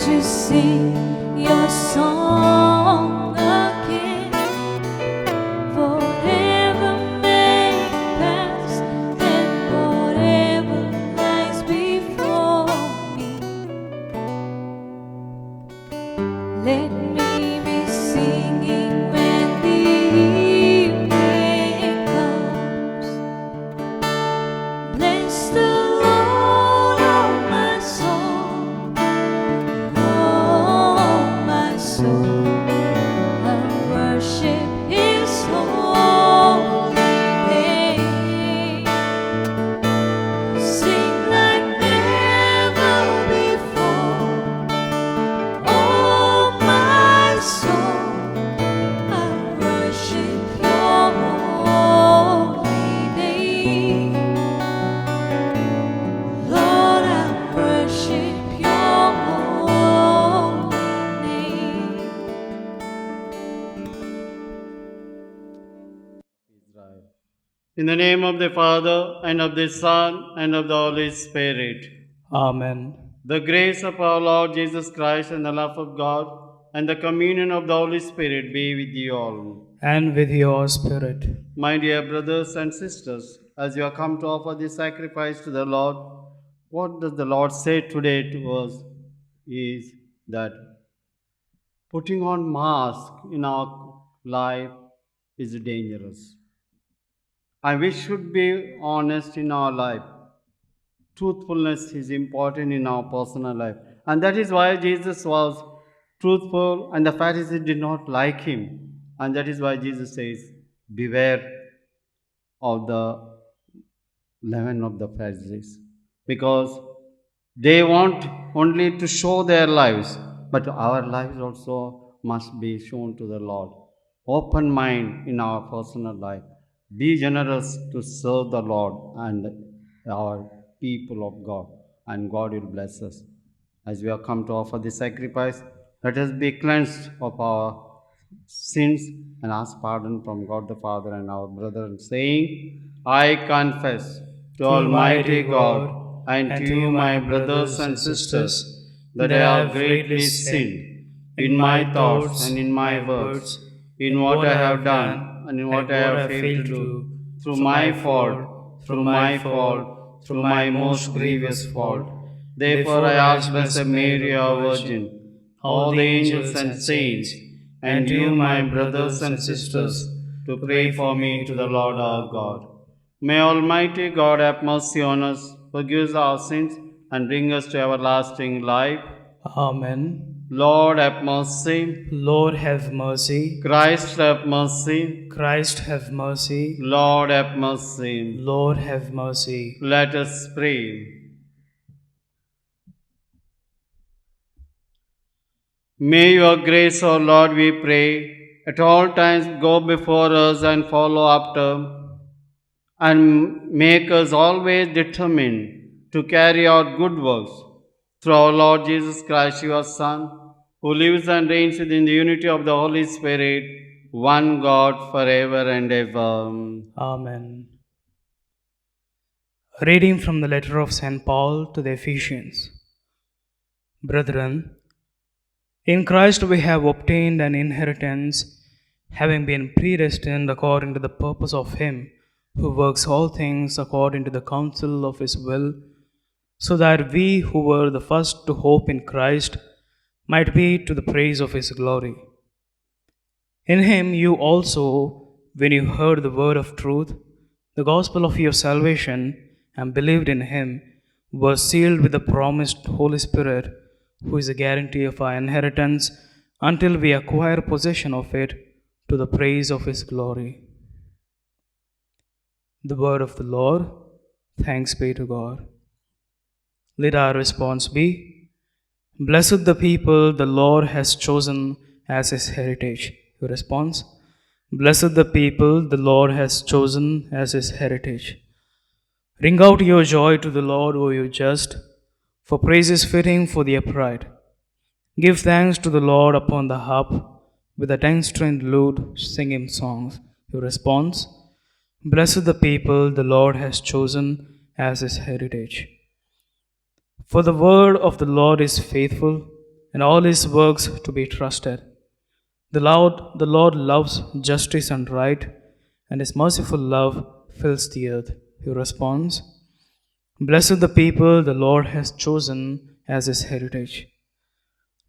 to sing your song again. Forever may pass, and whatever lies before me, let me be singing when the evening comes. Bless the Lord, oh my soul, oh my soul. I worship His holy name. Sing like never before, oh my soul. I worship Your holy name. Lord, I worship Your holy name. Israel. In the name of the Father, and of the Son, and of the Holy Spirit. Amen. The grace of our Lord Jesus Christ, and the love of God, and the communion of the Holy Spirit be with you all. And with your spirit. My dear brothers and sisters, as you have come to offer this sacrifice to the Lord, what does the Lord say today to us is that putting on mask in our life is dangerous. And we should be honest in our life. Truthfulness is important in our personal life. And that is why Jesus was truthful and the Pharisees did not like him. And that is why Jesus says, beware of the leaven of the Pharisees. Because they want only to show their lives, but our lives also must be shown to the Lord. Open mind in our personal life. Be generous to serve the Lord and our people of God, and God will bless us. As we have come to offer this sacrifice, let us be cleansed of our sins and ask pardon from God the Father and our brethren, saying, I confess to Almighty God and to you, my brothers and sisters, that I have greatly sinned in my thoughts and in my words, in what I have done and in what I have failed to do, through my fault, through my most grievous fault. Therefore I ask Blessed Mary, our Virgin, all the angels and saints, and you, my brothers and sisters, to pray for me to the Lord our God. May Almighty God have mercy on us, forgive us our sins, and bring us to everlasting life. Amen. Lord have mercy. Lord have mercy. Christ have mercy. Christ have mercy. Lord have mercy. Lord have mercy. Let us pray. May your grace, O Lord, we pray, at all times go before us and follow after, and make us always determined to carry out good works. Through our Lord Jesus Christ, your Son, who lives and reigns within the unity of the Holy Spirit, one God, forever and ever. Amen. A reading from the letter of St. Paul to the Ephesians. Brethren, in Christ we have obtained an inheritance, having been predestined according to the purpose of Him who works all things according to the counsel of His will, so that we who were the first to hope in Christ might be to the praise of His glory. In Him you also, when you heard the word of truth, the gospel of your salvation, and believed in Him, were sealed with the promised Holy Spirit, who is a guarantee of our inheritance until we acquire possession of it to the praise of His glory. The word of the Lord. Thanks be to God. Let our response be, blessed the people the Lord has chosen as His heritage. Your response, blessed the people the Lord has chosen as His heritage. Ring out your joy to the Lord, O you just, for praise is fitting for the upright. Give thanks to the Lord upon the harp, with a 10-stringed lute, sing Him songs. Your response, blessed the people the Lord has chosen as His heritage. For the word of the Lord is faithful, and all his works to be trusted. The Lord loves justice and right, and his merciful love fills the earth. He responds, Blessed the people the Lord has chosen as his heritage.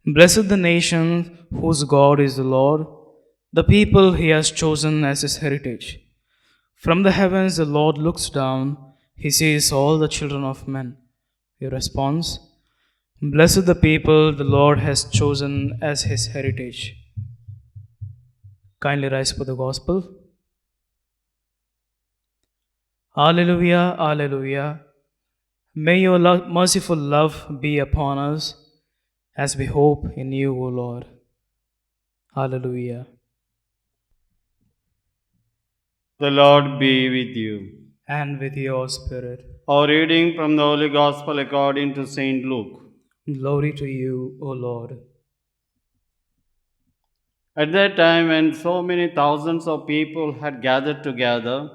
Blessed the nation whose God is the Lord, the people he has chosen as his heritage. From the heavens the Lord looks down, he sees all the children of men. He responds, Blessed the people the Lord has chosen as his heritage. Kindly rise for the gospel. Alleluia, Alleluia. May your merciful love be upon us as we hope in you, O Lord. Alleluia. The Lord be with you. And with your spirit. Our reading from the Holy Gospel according to Saint Luke. Glory to you, O Lord. At that time, when so many thousands of people had gathered together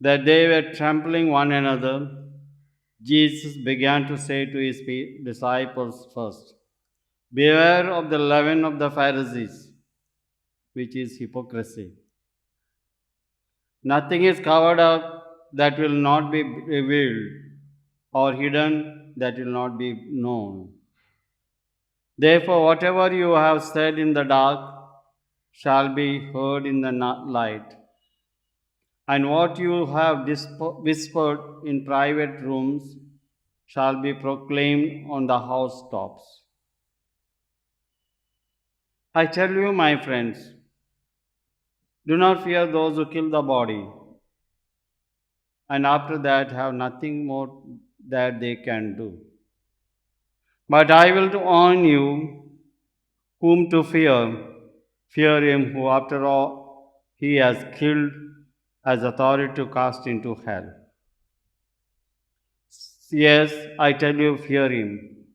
that they were trampling one another, Jesus began to say to his disciples first, Beware of the leaven of the Pharisees, which is hypocrisy. Nothing is covered up that will not be revealed, or hidden that will not be known. Therefore, whatever you have said in the dark shall be heard in the light, and what you have whispered in private rooms shall be proclaimed on the housetops. I tell you, my friends, do not fear those who kill the body, and after that have nothing more that they can do. But I will warn you whom to fear. Fear him who, after all he has killed, has authority to cast into hell. Yes, I tell you, fear him.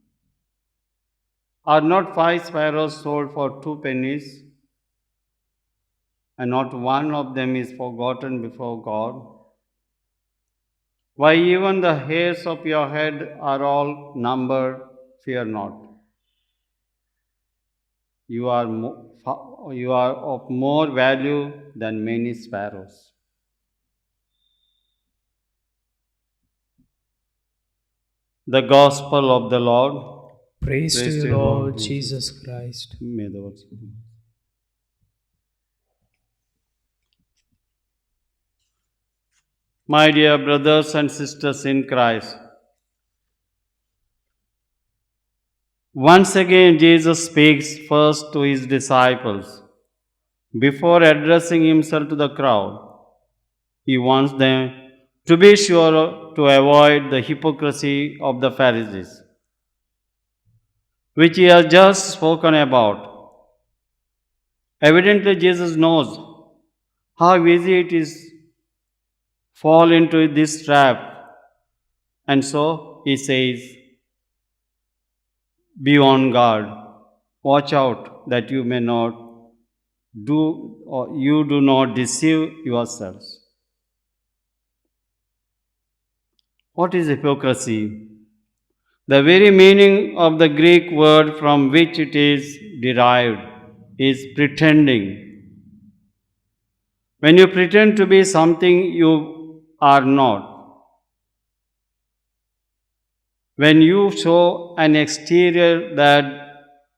Are not 5 sparrows sold for 2 pennies, and not one of them is forgotten before God? Why, even the hairs of your head are all numbered. Fear not. You are of more value than many sparrows. The Gospel of the Lord. Praise to you, Lord Jesus Christ. May the Lord. My dear brothers and sisters in Christ, once again Jesus speaks first to his disciples. Before addressing himself to the crowd, he wants them to be sure to avoid the hypocrisy of the Pharisees, which he has just spoken about. Evidently, Jesus knows how easy it is fall into this trap, and so he says, be on guard, watch out that you may not do or you do not deceive yourselves. What is hypocrisy? The very meaning of the Greek word from which it is derived is pretending. When you pretend to be something you are not, when you show an exterior that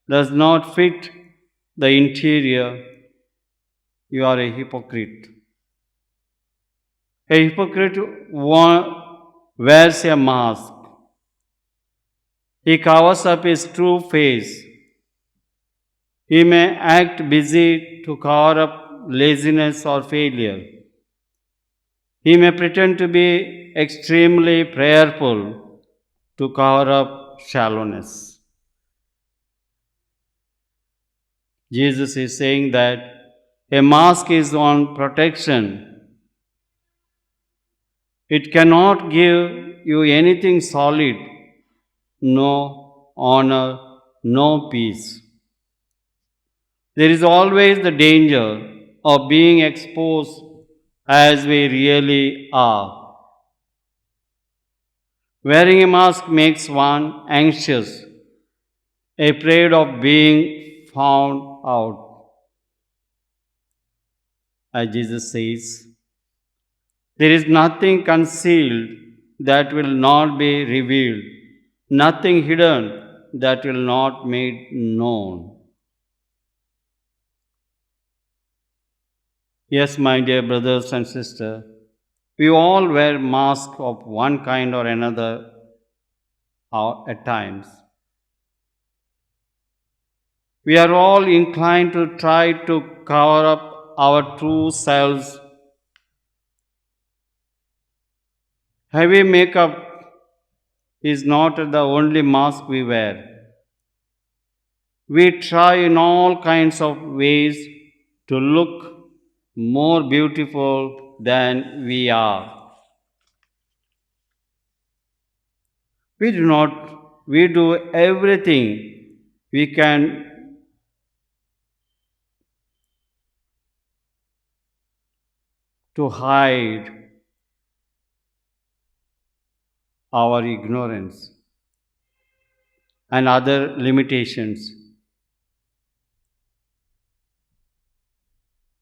does not fit the interior, you are a hypocrite. A hypocrite wears a mask. He covers up his true face. He may act busy to cover up laziness or failure. He may pretend to be extremely prayerful to cover up shallowness. Jesus is saying that a mask is on protection. It cannot give you anything solid, no honor, no peace. There is always the danger of being exposed as we really are. Wearing a mask makes one anxious, afraid of being found out. As Jesus says, there is nothing concealed that will not be revealed, nothing hidden that will not made known. Yes, my dear brothers and sisters, we all wear masks of one kind or another at times. We are all inclined to try to cover up our true selves. Heavy makeup is not the only mask we wear. We try in all kinds of ways to look more beautiful than we are. We do everything we can to hide our ignorance and other limitations.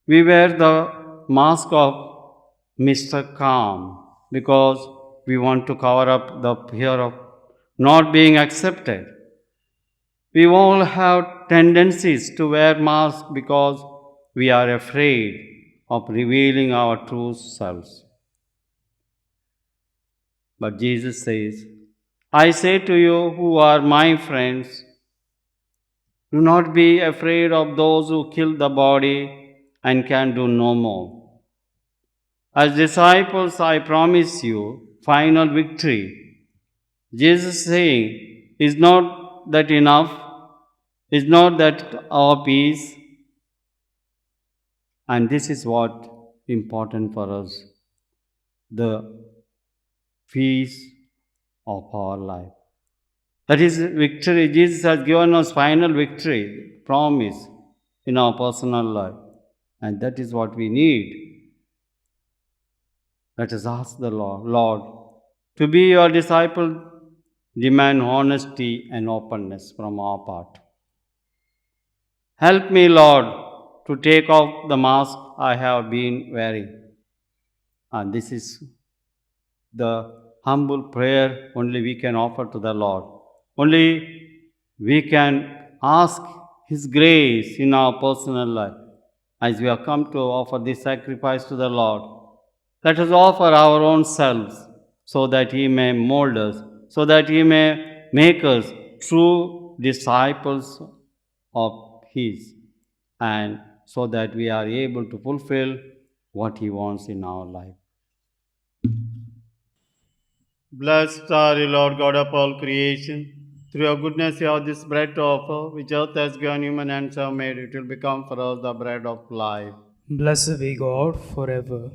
We wear the mask of Mr. Calm because we want to cover up the fear of not being accepted. We all have tendencies to wear masks because we are afraid of revealing our true selves. But Jesus says, I say to you who are my friends, do not be afraid of those who kill the body and can do no more. As disciples, I promise you final victory. Jesus saying, is not that enough? Is not that our peace? And this is what important for us, the peace of our life. That is victory. Jesus has given us final victory, promise in our personal life. And that is what we need. Let us ask the Lord, to be your disciple, demand honesty and openness from our part. Help me, Lord, to take off the mask I have been wearing. And this is the humble prayer only we can offer to the Lord. Only we can ask His grace in our personal life. As we have come to offer this sacrifice to the Lord, let us offer our own selves so that He may mold us, so that He may make us true disciples of His, and so that we are able to fulfill what He wants in our life. Blessed are you, Lord God of all creation. Through your goodness, you have this bread to offer, which earth has given, human hands have made. It will become for us the bread of life. Blessed be God forever.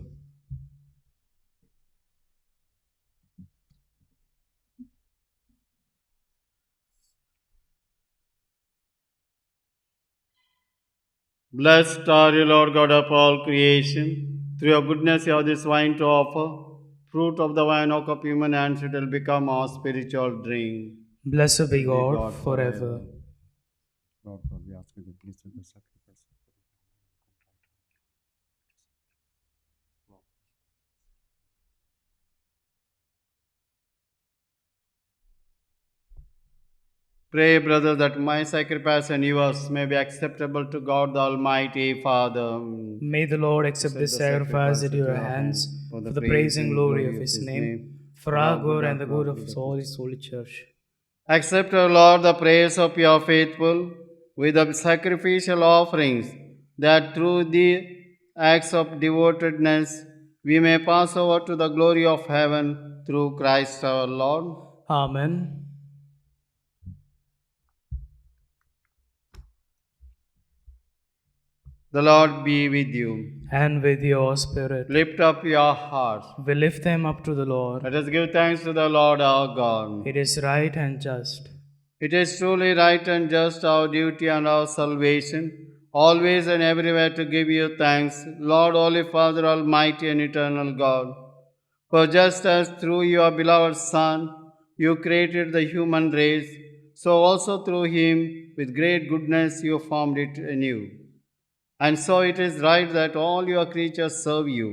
Blessed are you, Lord God of all creation. Through your goodness, you have this wine to offer. Fruit of the wine of human hands, it will become our spiritual drink. Blessed be God forever. Lord God, we ask you to please do the sacrifice. Pray, brother, that my sacrifice and yours may be acceptable to God the Almighty Father. May the Lord accept this sacrifice at your hands for the praise and glory of His name, for our good and the good of all His holy church. Accept, O Lord, the prayers of your faithful with the sacrificial offerings, that through the acts of devotedness we may pass over to the glory of heaven through Christ our Lord. Amen. The Lord be with you. And with your spirit, Lift up your hearts. we lift them up to the Lord. Let us give thanks to the Lord our God. It is right and just. It is truly right and just, our duty and our salvation, always and everywhere to give you thanks, Lord, Holy Father, Almighty and eternal God. For just as through your beloved Son you created the human race, so also through him, with great goodness, you formed it anew. And so it is right that all your creatures serve you,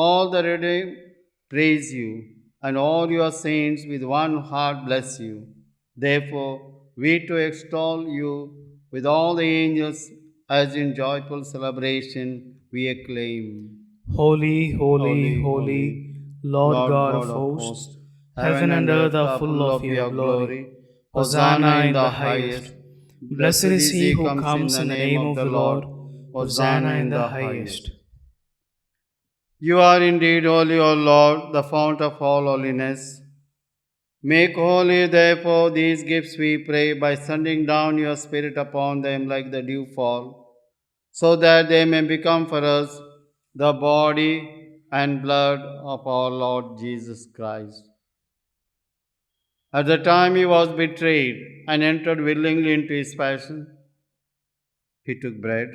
all the redeemed praise you, and all your saints with one heart bless you. Therefore, we too extol you with all the angels, as in joyful celebration we acclaim. Holy, holy, Holy, holy, holy, Lord Lord God God of of hosts, hosts, heaven and earth are full of your glory. Hosanna in the highest. Blessed is he who comes in the name of the Lord. Hosanna in the highest. You are indeed holy, O Lord, the fount of all holiness. Make holy, therefore, these gifts, we pray, by sending down your Spirit upon them like the dewfall, so that they may become for us the body and blood of our Lord Jesus Christ. At the time he was betrayed and entered willingly into his passion, he took bread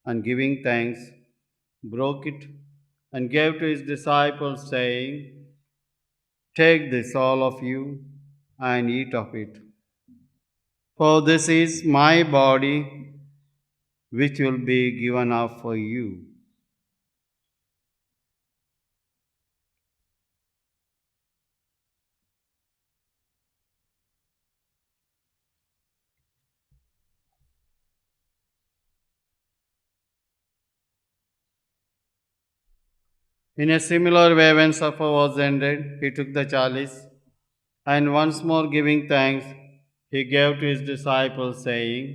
and giving thanks, broke it and gave to his disciples, saying, "Take this, all of you, and eat of it. For this is my body, which will be given up for you." In a similar way, when supper was ended, he took the chalice, and once more giving thanks, he gave to his disciples, saying,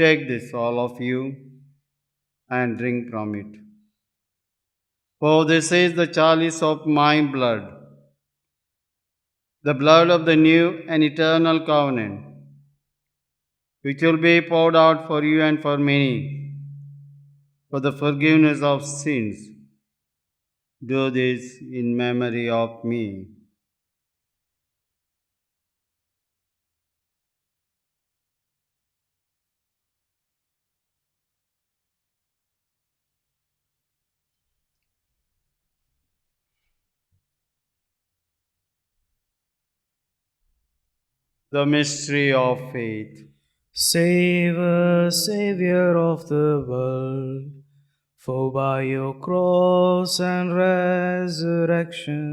"Take this, all of you, and drink from it. For this is the chalice of my blood, the blood of the new and eternal covenant, which will be poured out for you and for many for the forgiveness of sins. Do this in memory of me." The mystery of faith. Save us, Savior of the world, for by your cross and resurrection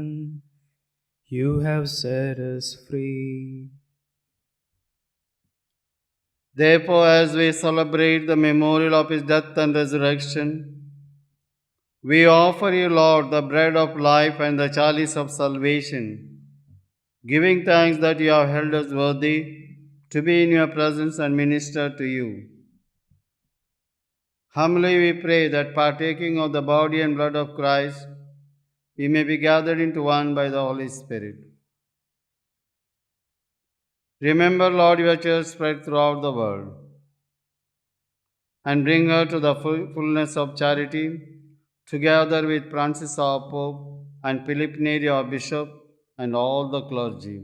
you have set us free. Therefore, as we celebrate the memorial of his death and resurrection, we offer you, Lord, the bread of life and the chalice of salvation, giving thanks that you have held us worthy to be in your presence and minister to you. Humbly we pray that, partaking of the body and blood of Christ, we may be gathered into one by the Holy Spirit. Remember, Lord, your church spread throughout the world, and bring her to the fullness of charity, together with Francis our Pope and Philip Neri our Bishop and all the clergy.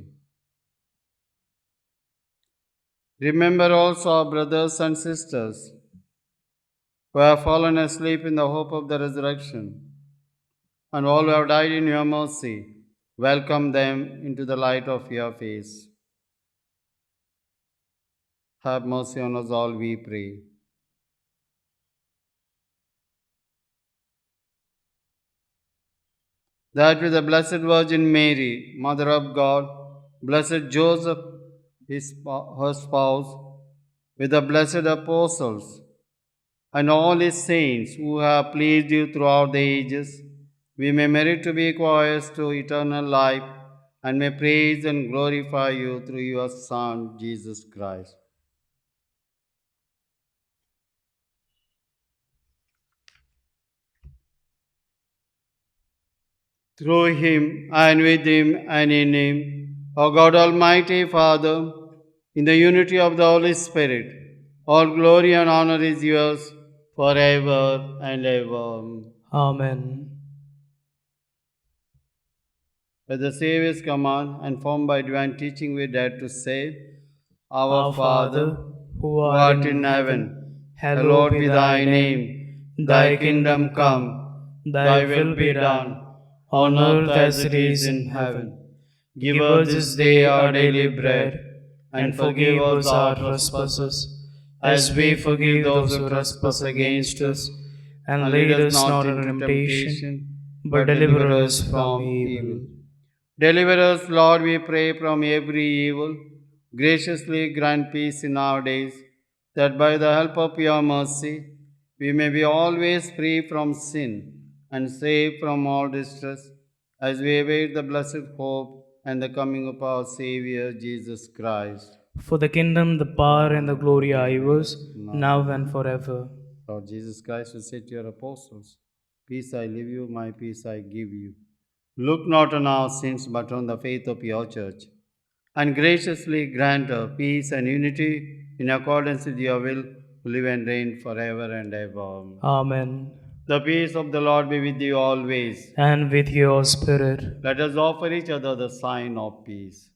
Remember also our brothers and sisters who have fallen asleep in the hope of the resurrection, and all who have died in your mercy. Welcome them into the light of your face. Have mercy on us all, we pray. That with the Blessed Virgin Mary, Mother of God, Blessed Joseph, her spouse, with the blessed apostles, and all his saints who have pleased you throughout the ages, we may merit to be heirs to eternal life, and may praise and glorify you through your Son, Jesus Christ. Through him, and with him, and in him, O God Almighty Father, in the unity of the Holy Spirit, all glory and honor is yours forever and ever. Amen. By the Saviour's command and formed by divine teaching, we dare to say, Our Father, who who art art in in heaven, hallowed be thy name. Thy kingdom come, thy will be done, on earth as it is in heaven. Give us this day our daily bread, and forgive us our trespasses, as we forgive those who trespass against us. and lead us not into temptation, but deliver us from evil. Deliver us, Lord, we pray, from every evil. Graciously grant peace in our days, that by the help of your mercy we may be always free from sin and safe from all distress, as we await the blessed hope and the coming of our Saviour Jesus Christ. For the kingdom, the power, and the glory are yours, now and forever. Lord Jesus Christ, you said to your apostles, peace I leave you, my peace I give you. Look not on our sins, but on the faith of your church, and graciously grant her peace and unity in accordance with your will, who live and reign forever and ever. Amen. The peace of the Lord be with you always. And with your spirit. Let us offer each other the sign of peace.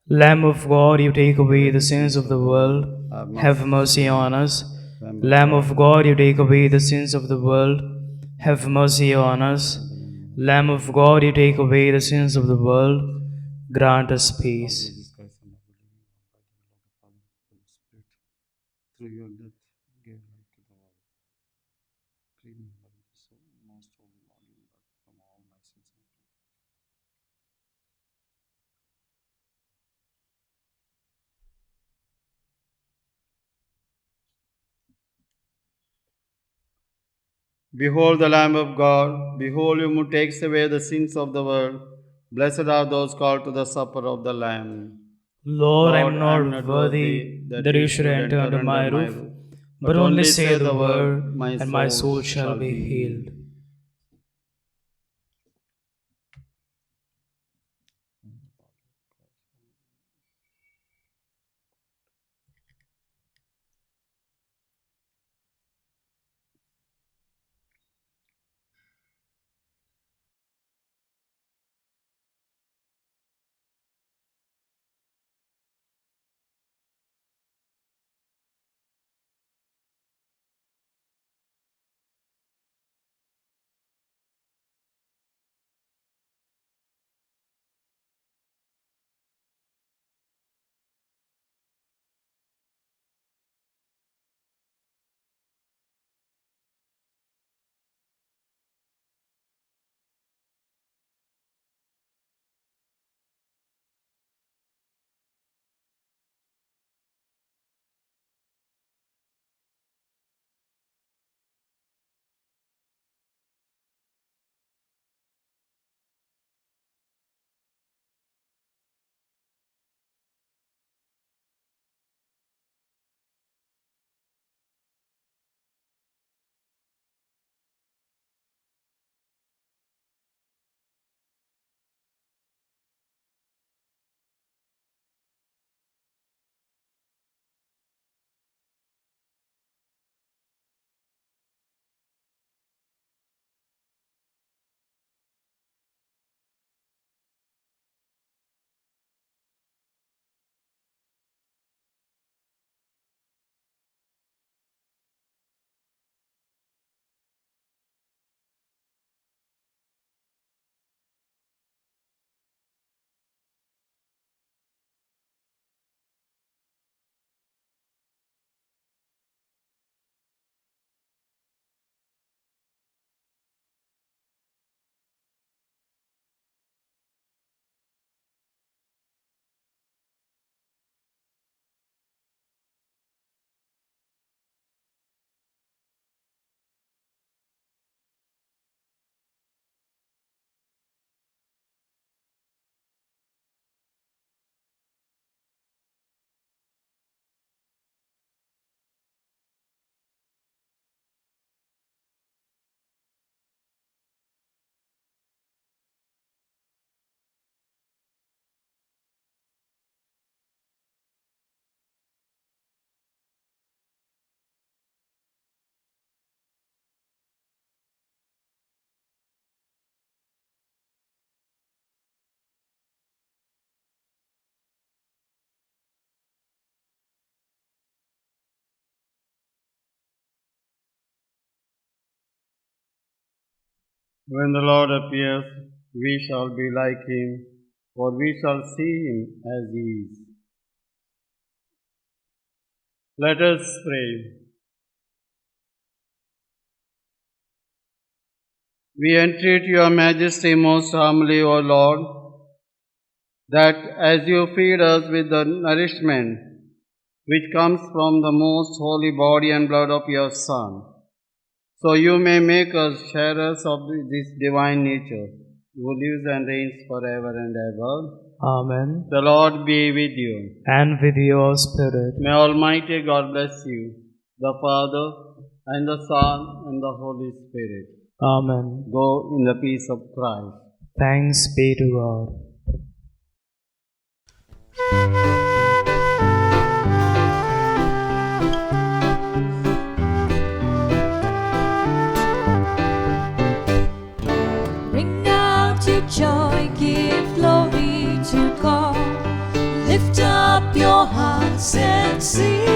Lamb of God, you take away the sins of the world. Have mercy on us. Lamb of God, you take away the sins of the world. Have mercy on us. Lamb of God, you take away the sins of the world. Grant us peace. Jesus Christ, Son of the living God, by the will of the Father and of the Spirit, through your death, gave life to the world. Free me by the soul, most holy body and blood from all my sins and crimes. Behold the Lamb of God, behold him who takes away the sins of the world. Blessed are those called to the supper of the Lamb. Lord, I am I am not not worthy that that you you should enter under my roof, but only say the word, and my soul shall be healed. When the Lord appears, we shall be like him, for we shall see him as he is. Let us pray. We entreat your majesty most humbly, O Lord, that as you feed us with the nourishment which comes from the most holy body and blood of your Son, so you may make us sharers of this divine nature, who lives and reigns forever and ever. Amen. The Lord be with you. And with your spirit. May Almighty God bless you, the Father, and the Son, and the Holy Spirit. Amen. Go in the peace of Christ. Thanks be to God. Ring out your joy, give glory to God. Lift up your hearts and sing.